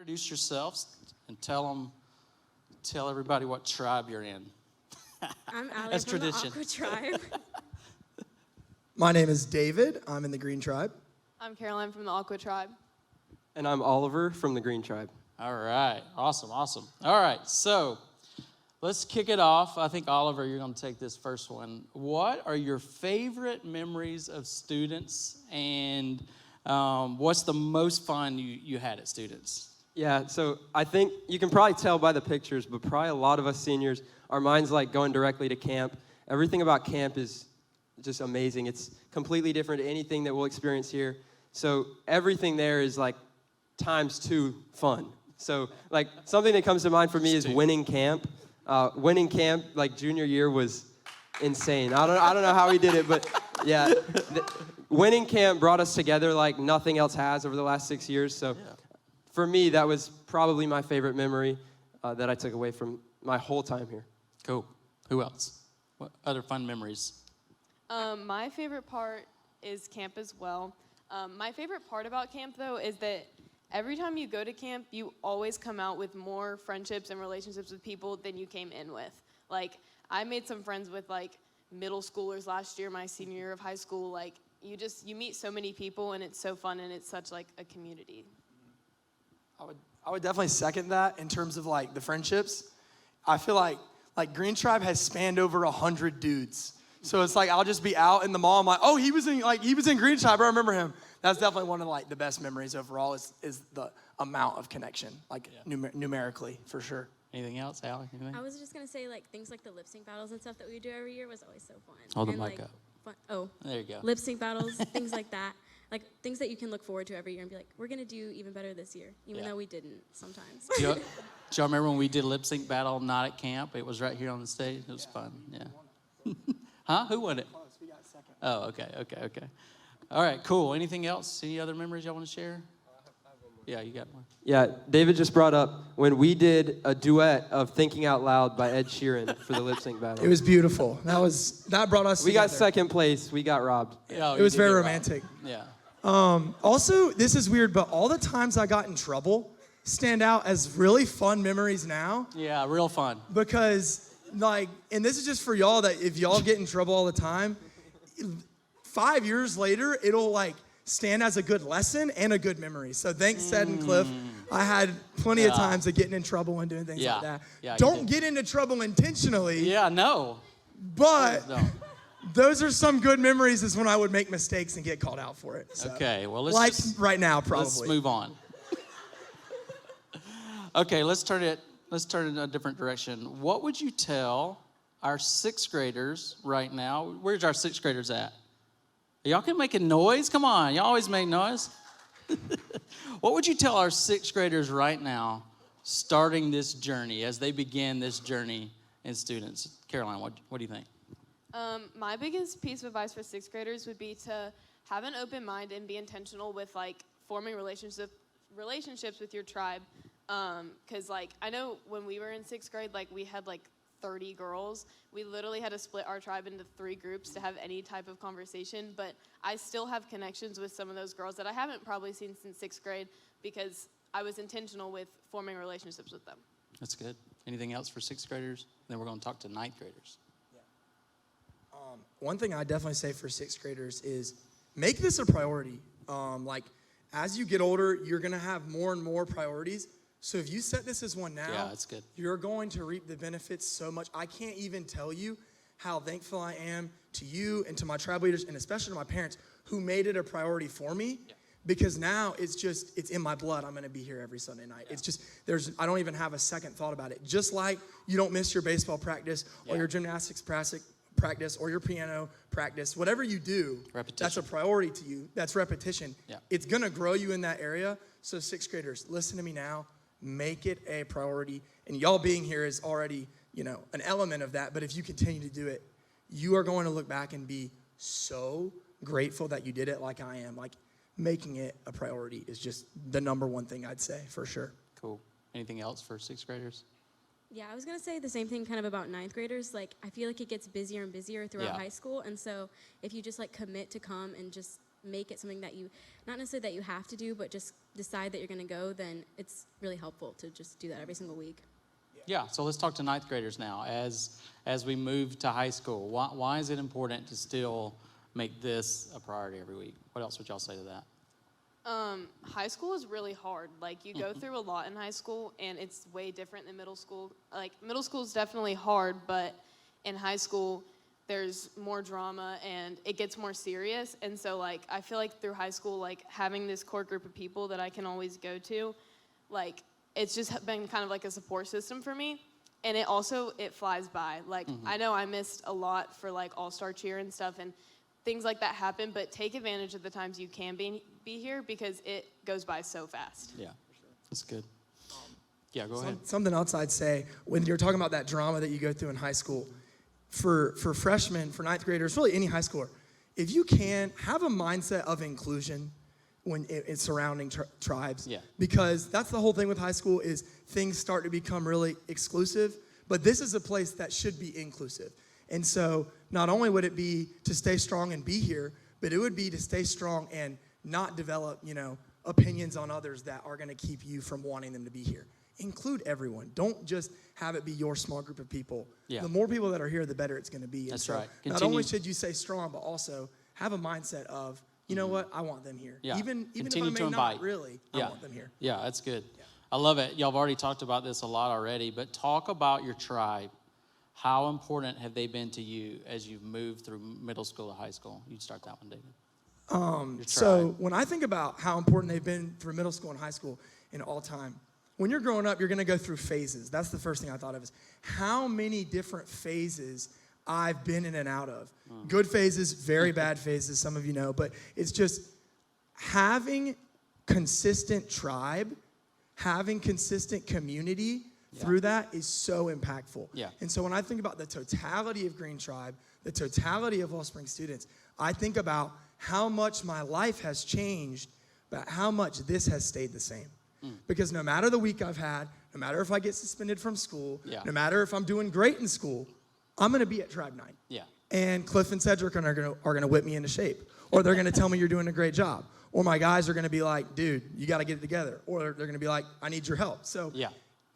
introduce yourselves and tell everybody what tribe you're in. I'm Allie That's from tradition. the Aqua Tribe. My name is David. I'm in the Green Tribe. I'm Caroline from the Aqua Tribe. And I'm Oliver from the Green Tribe. All right. Awesome. All right. So let's kick it off. I think, Oliver, you're going to take this first one. What are your favorite memories of students, and what's the most fun you had at students? Yeah, so I think you can probably tell by the pictures, but probably a lot of us seniors, our minds like going directly to camp. Everything about camp is just amazing. It's completely different to anything that we'll experience here. So everything there is like ×2 fun. So like something that comes to mind for me is winning camp. Winning camp like junior year was insane. I don't know how we did it, but yeah, winning camp brought us together like nothing else has over the last 6 years. So for me, that was probably my favorite memory that I took away from my whole time here. Cool. Who else? What other fun memories? My favorite part is camp as well. My favorite part about camp, though, is that every time you go to camp, you always come out with more friendships and relationships with people than you came in with. Like, I made some friends with, like, middle schoolers last year, my senior year of high school. Like, you meet so many people, and it's so fun, and it's such, like, a community. I would definitely second that in terms of like the friendships. I feel like Green Tribe has spanned over 100 dudes. So it's like I'll just be out in the mall. I'm like, oh, he was in Green Tribe. I remember him. That's definitely one of like the best memories overall. Is the amount of connection, like numerically for sure. Anything else, Allie? Anything? I was just gonna say, like, things like the lip sync battles and stuff that we do every year was always so fun. Hold the and, mic like, up. Oh, There you go. lip sync battles, things like that. Like things that you can look forward to every year and be like, we're gonna do even better this year, even though we didn't sometimes. Do y'all remember when we did a lip sync battle not at camp? It was right here on the stage. It was fun. Yeah. Huh? Who won it? We got second. Oh, okay. All right, cool. Anything else? Any other memories y'all want to share? Yeah, you got one. Yeah, David just brought up when we did a duet of Thinking Out Loud by Ed Sheeran for the lip sync battle. It was beautiful. That brought us. We together. got second place. We got robbed. Yeah, It was very romantic. Yeah. Also, this is weird, but all the times I got in trouble stand out as really fun memories now. Yeah, real fun. Because, like, and this is just for y'all that if y'all get in trouble all the time, 5 years later, it'll, like, stand as a good lesson and a good memory. So thanks, Sed and Cliff. I had plenty of times of getting in trouble and doing things like that. Yeah, Don't get into trouble intentionally, Yeah, no. but No. those are some good memories is when I would make mistakes and get called out for it. So. Okay, well, Like right now, probably. let's move on. Okay, let's turn it in a different direction. What would you tell our sixth graders right now? Where's our sixth graders at? Y'all can make a noise? Come on, y'all always make noise. What would you tell our sixth graders right now starting this journey, as they begin this journey in students? Caroline, what do you think? My biggest piece of advice for sixth graders would be to have an open mind and be intentional with, like, forming relationships with your tribe. Because, like, I know when we were in sixth grade, like, we had, like, 30 girls. We literally had to split our tribe into 3 groups to have any type of conversation, but I still have connections with some of those girls that I haven't probably seen since 6th grade because I was intentional with forming relationships with them. That's good. Anything else for sixth graders? Then we're going to talk to ninth graders. One thing I definitely say for sixth graders is make this a priority. Like, as you get older, you're going to have more and more priorities. So if you set this as one now, Yeah, that's good. You're going to reap the benefits so much. I can't even tell you how thankful I am to you and to my tribe leaders and especially to my parents who made it a priority for me. Yeah. Because now it's in my blood. I'm going to be here every Sunday night. Yeah. It's just, I don't even have a second thought about it. Just like you don't miss your baseball practice or your gymnastics practice or your piano practice, whatever you do, that's a priority to you. That's repetition. Yeah. It's going to grow you in that area. So sixth graders, listen to me now. Make it a priority. And y'all being here is already, an element of that. But if you continue to do it, you are going to look back and be so grateful that you did it like I am. Like, making it a priority is just the number one thing I'd say, for sure. Cool. Anything else for sixth graders? Yeah, I was going to say the same thing kind of about ninth graders. Like, I feel like it gets busier and busier throughout high school. And so if you just, like, commit to come and just make it something that you, not necessarily that you have to do, but just decide that you're going to go, then it's really helpful to just do that every single week. Yeah, so let's talk to ninth graders now. As we move to high school, why is it important to still make this a priority every week? What else would y'all say to that? High school is really hard. Like, you go through a lot in high school, and it's way different than middle school. Like, middle school is definitely hard, but in high school, there's more drama, and it gets more serious. And so, like, I feel like through high school, like, having this core group of people that I can always go to, like, it's just been kind of like a support system for me. And it flies by. Like, I know I missed a lot for, like, all-star cheer and stuff, and things like that happen, but take advantage of the times you can be here, because it goes by so fast. Yeah, that's good. Yeah, go ahead. Something else I'd say, when you're talking about that drama that you go through in high school, for freshmen, for ninth graders, really any high schooler, if you can, have a mindset of inclusion when it's surrounding tribes. Yeah. Because that's the whole thing with high school, is things start to become really exclusive, but this is a place that should be inclusive. And so not only would it be to stay strong and be here, but it would be to stay strong and not develop, opinions on others that are going to keep you from wanting them to be here. Include everyone. Don't just have it be your small group of people. Yeah. The more people that are here, the better it's going to be. And That's so right. Not only should you stay strong, but also have a mindset of, you know what, I want them here. Yeah. Even if I Continue may to not invite. really, I want them here. Yeah, that's good. I love it. Y'all have already talked about this a lot already, but talk about your tribe. How important have they been to you as you've moved through middle school to high school? You start that one, David. So when I think about how important they've been through middle school and high school in all time, when you're growing up, you're going to go through phases. That's the first thing I thought of, is how many different phases I've been in and out of. Good phases, very bad phases, some of you know, but it's just having consistent tribe, having consistent community through that is so impactful. Yeah. And so when I think about the totality of Green Tribe, the totality of Wellspring students, I think about how much my life has changed, but how much this has stayed the same. Because no matter the week I've had, no matter if I get suspended from school, no matter if I'm doing great in school, I'm going to be at Tribe Night. Yeah. And Cliff and Cedric are going to whip me into shape. Or they're going to tell me you're doing a great job. Or my guys are going to be like, dude, you got to get it together. Or they're going to be like, I need your help. So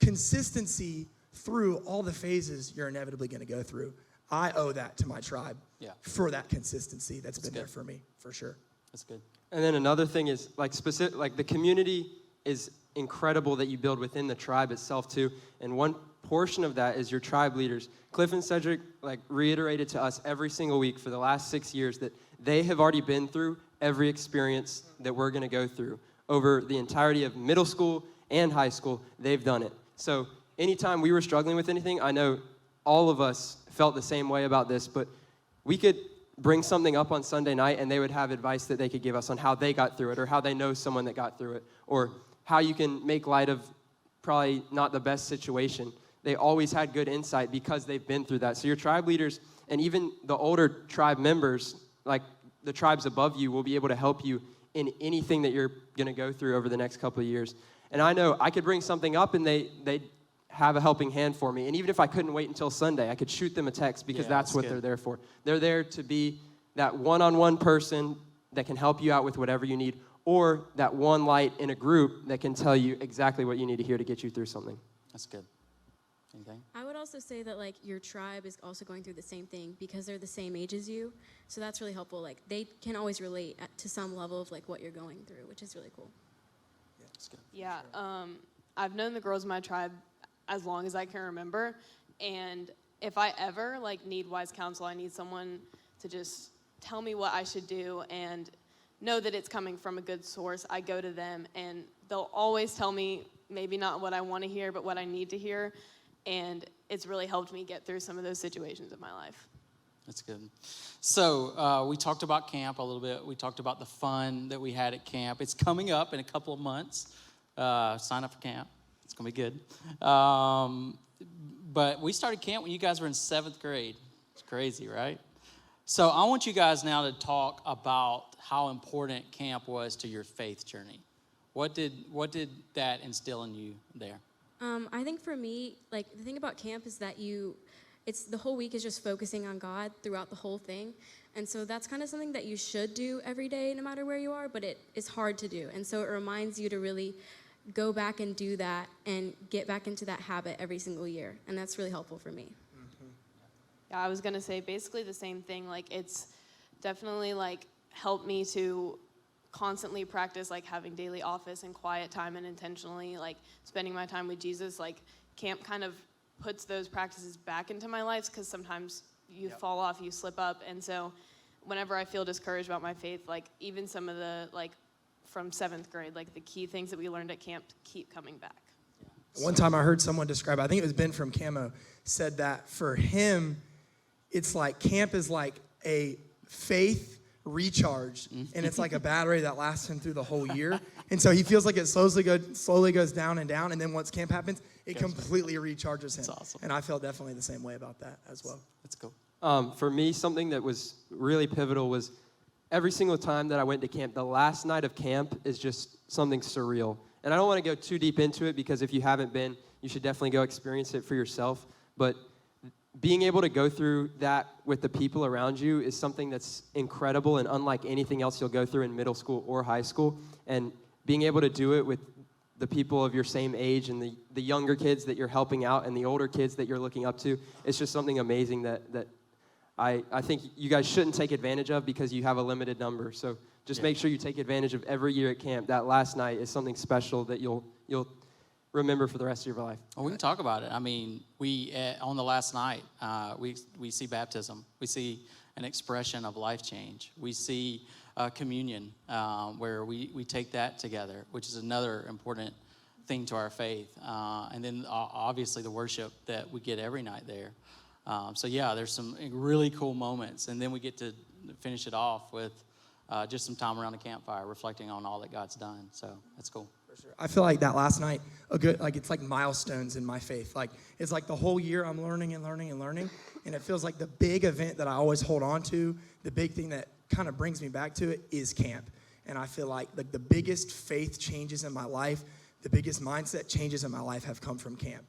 consistency through all the phases you're inevitably going to go through. I owe that to my tribe for that consistency that's been there for me, for sure. That's good. And then another thing is like the community is incredible that you build within the tribe itself too. And one portion of that is your tribe leaders. Cliff and Cedric reiterated to us every single week for the last 6 years that they have already been through every experience that we're going to go through. Over the entirety of middle school and high school, they've done it. So anytime we were struggling with anything, I know all of us felt the same way about this, but we could bring something up on Sunday night and they would have advice that they could give us on how they got through it, or how they know someone that got through it, or how you can make light of probably not the best situation. They always had good insight because they've been through that. So your tribe leaders and even the older tribe members, like the tribes above you, will be able to help you in anything that you're going to go through over the next couple of years. And I know I could bring something up and they'd have a helping hand for me. And even if I couldn't wait until Sunday, I could shoot them a text, because that's what they're there for. They're there to be that one-on-one person that can help you out with whatever you need, or that one light in a group that can tell you exactly what you need to hear to get you through something. That's good. Anything? I would also say that your tribe is also going through the same thing because they're the same age as you. So that's really helpful. They can always relate to some level of what you're going through, which is really cool. Yeah, that's good. Yeah, I've known the girls in my tribe as long as I can remember, and if I ever need wise counsel, I need someone to just tell me what I should do and know that it's coming from a good source. I go to them and they'll always tell me maybe not what I want to hear, but what I need to hear, and it's really helped me get through some of those situations in my life. That's good. So we talked about camp a little bit. We talked about the fun that we had at camp. It's coming up in a couple of months. Sign up for camp. It's going to be good. But we started camp when you guys were in 7th grade. It's crazy, right? So I want you guys now to talk about how important camp was to your faith journey. What did that instill in you there? I think for me, the thing about camp is that it's the whole week is just focusing on God throughout the whole thing. And so that's kind of something that you should do every day, no matter where you are, but it is hard to do. And so it reminds you to really go back and do that and get back into that habit every single year. And that's really helpful for me. Yeah, I was gonna say basically the same thing. Like, it's definitely like helped me to constantly practice like having daily office and quiet time and intentionally like spending my time with Jesus. Like, camp kind of puts those practices back into my life because sometimes you fall off, you slip up. And so whenever I feel discouraged about my faith, like even some of the like from 7th grade, like the key things that we learned at camp keep coming back. One time I heard someone describe, I think it was Ben from Camo, said that for him, it's like camp is like a faith recharge, and it's like a battery that lasts him through the whole year. And so he feels like it slowly goes down, and then once camp happens, it completely recharges him. That's awesome. And I feel definitely the same way about that as well. That's cool. For me, something that was really pivotal was every single time that I went to camp, the last night of camp is just something surreal. And I don't want to go too deep into it because if you haven't been, you should definitely go experience it for yourself. But being able to go through that with the people around you is something that's incredible and unlike anything else you'll go through in middle school or high school. And being able to do it with the people of your same age and the younger kids that you're helping out and the older kids that you're looking up to, it's just something amazing that I think you guys shouldn't take advantage of because you have a limited number. So just make sure you take advantage of every year at camp. That last night is something special that you'll remember for the rest of your life. Well, we can talk about it. I mean, we on the last night, we see baptism. We see an expression of life change. We see communion, where we take that together, which is another important thing to our faith. And then obviously the worship that we get every night there. So yeah, there's some really cool moments. And then we get to finish it off with just some time around the campfire, reflecting on all that God's done. So that's cool. For sure. I feel like that last night, it's like milestones in my faith. Like, it's like the whole year I'm learning and learning and learning. And it feels like the big event that I always hold on to, the big thing that kind of brings me back to it is camp. And I feel like the biggest faith changes in my life, the biggest mindset changes in my life have come from camp.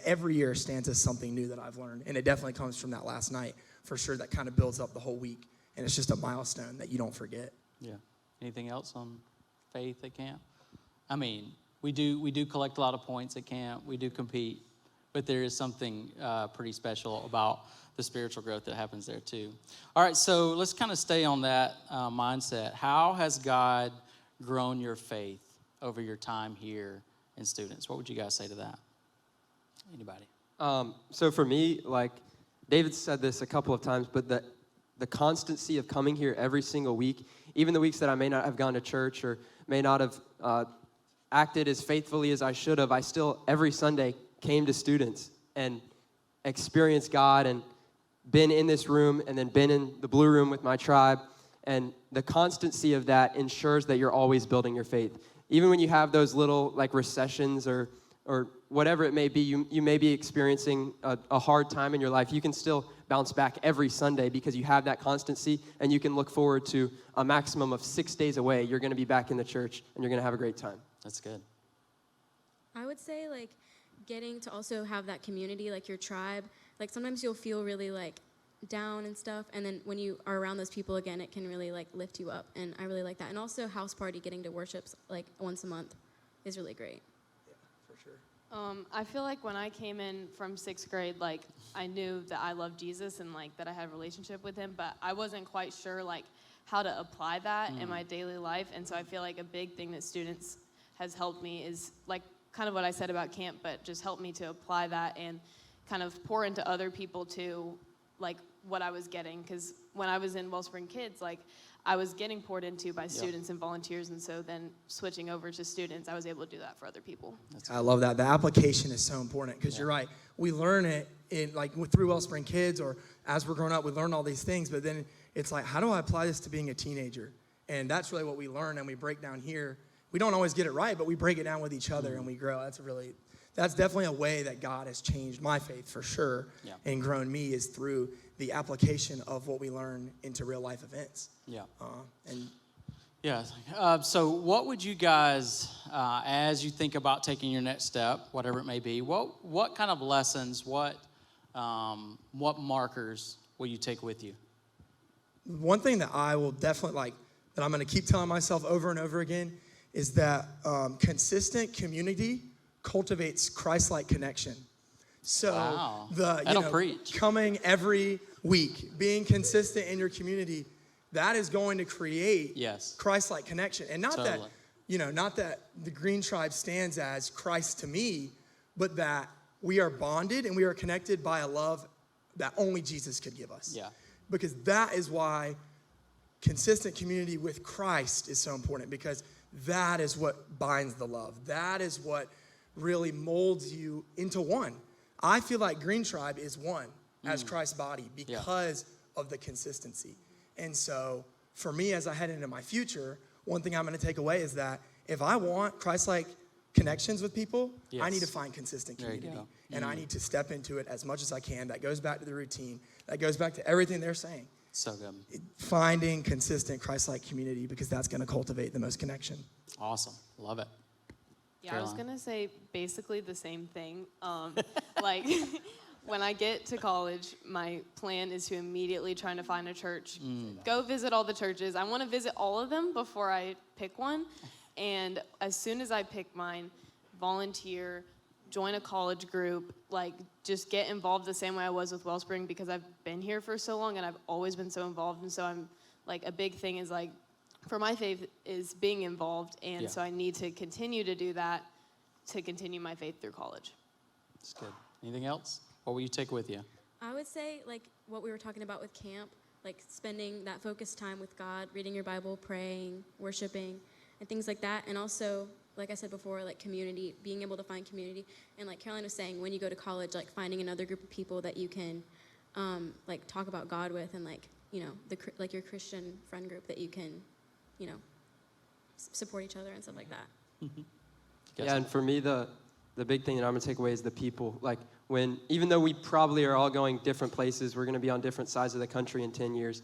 Every year stands as something new that I've learned. And it definitely comes from that last night, for sure. That kind of builds up the whole week. And it's just a milestone that you don't forget. Yeah. Anything else on faith at camp? I mean, we do collect a lot of points at camp. We do compete. But there is something pretty special about the spiritual growth that happens there too. All right, so let's kind of stay on that mindset. How has God grown your faith over your time here in students? What would you guys say to that? Anybody? So for me, like David said this a couple of times, but the constancy of coming here every single week, even the weeks that I may not have gone to church or may not have acted as faithfully as I should have, I still every Sunday came to students and experienced God and been in this room and then been in the blue room with my tribe. And the constancy of that ensures that you're always building your faith. Even when you have those little like recessions or whatever it may be, you may be experiencing a hard time in your life, you can still bounce back every Sunday because you have that constancy and you can look forward to a maximum of 6 days away. You're going to be back in the church and you're going to have a great time. That's good. I would say, like, getting to also have that community, like your tribe. Like, sometimes you'll feel really, like, down and stuff, and then when you are around those people again, it can really, like, lift you up, and I really like that. And also house party, getting to worship, like, once a month is really great. Yeah, for sure. I feel like when I came in from 6th grade, like, I knew that I loved Jesus and, like, that I had a relationship with him, but I wasn't quite sure, like, how to apply that in my daily life. And so I feel like a big thing that students has helped me is, like, kind of what I said about camp, but just helped me to apply that and kind of pour into other people too, like, what I was getting. Because when I was in Wellspring Kids, like, I was getting poured into by students and volunteers, and so then switching over to students, I was able to do that for other people. I love that. The application is so important because you're right. We learn it through Wellspring Kids, or as we're growing up, we learn all these things, but then it's like, how do I apply this to being a teenager? And that's really what we learn and we break down here. We don't always get it right, but we break it down with each other and we grow. That's definitely a way that God has changed my faith for sure and grown me, is through the application of what we learn into real life events. Yeah. And so what would you guys, as you think about taking your next step, whatever it may be, what kind of lessons, what what markers will you take with you? One thing that I will definitely that I'm going to keep telling myself over and over again is that consistent community cultivates Christ-like connection. So Wow. the Preach. coming every week, being consistent in your community, that is going to create Yes. Christ-like connection. And not Totally. that, not that the Green Tribe stands as Christ to me, but that we are bonded and we are connected by a love that only Jesus could give us. Yeah. Because that is why consistent community with Christ is so important, because that is what binds the love. That is what really molds you into one. I feel like Green Tribe is one as Christ's body because of the consistency. And so for me, as I head into my future, one thing I'm going to take away is that if I want Christ-like connections with people, I Yes. need to find consistent There you community. go. And I need to step into it as much as I can. That goes back to the routine. That goes back to everything they're saying. So good. Finding consistent Christ-like community, because that's going to cultivate the most connection. Awesome. Love it. Yeah, I was Caroline. gonna say basically the same thing. Like when I get to college, my plan is to immediately try to find a church, go visit all the churches. I want to visit all of them before I pick one, and as soon as I pick mine, volunteer, join a college group, like just get involved the same way I was with Wellspring, because I've been here for so long and I've always been so involved, and so I'm like, a big thing is like, for my faith is being involved, and Yeah. so I need to continue to do that to continue my faith through college. It's good. Anything else? What will you take with you? I would say, like, what we were talking about with camp, like spending that focused time with God, reading your Bible, praying, worshiping, and things like that. And also, like I said before, like community, being able to find community. And like Caroline was saying, when you go to college, like finding another group of people that you can, like, talk about God with, and like, like your Christian friend group that you can, support each other and stuff like that. Yeah, and for me, the big thing that I'm gonna take away is the people. Like even though we probably are all going different places, we're gonna be on different sides of the country in 10 years,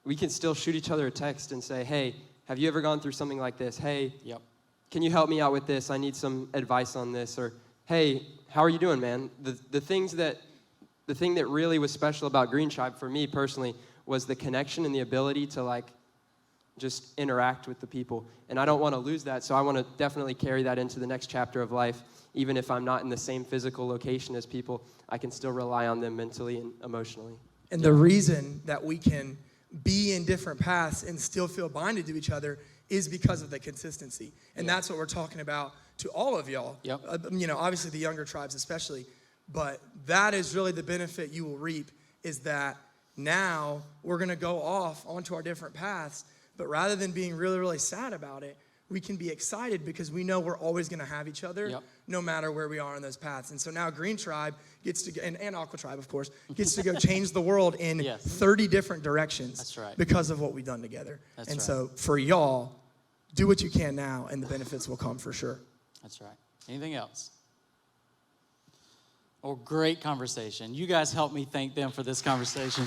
we can still shoot each other a text and say, hey, have you ever gone through something like this? Hey, Yep. can you help me out with this? I need some advice on this. Or, hey, how are you doing, man? The thing that really was special about Green Tribe for me personally was the connection and the ability to like just interact with the people. And I don't want to lose that, so I want to definitely carry that into the next chapter of life. Even if I'm not in the same physical location as people, I can still rely on them mentally and emotionally. And the reason that we can be in different paths and still feel binded to each other is because of the consistency. And that's what we're talking about to all of y'all. Yep. Obviously the younger tribes especially, but that is really the benefit you will reap, is that now we're going to go off onto our different paths, but rather than being really, really sad about it, we can be excited because we know we're always going to have each other, Yep. no matter where we are in those paths. And so now Green Tribe gets to, and Aqua Tribe, of course, gets to go change the world in Yes. 30 different directions. That's right. Because of what we've done together. That's and right. so for y'all, do what you can now, and the benefits will come for sure. That's right. Anything else? Well, great conversation. You guys helped me thank them for this conversation.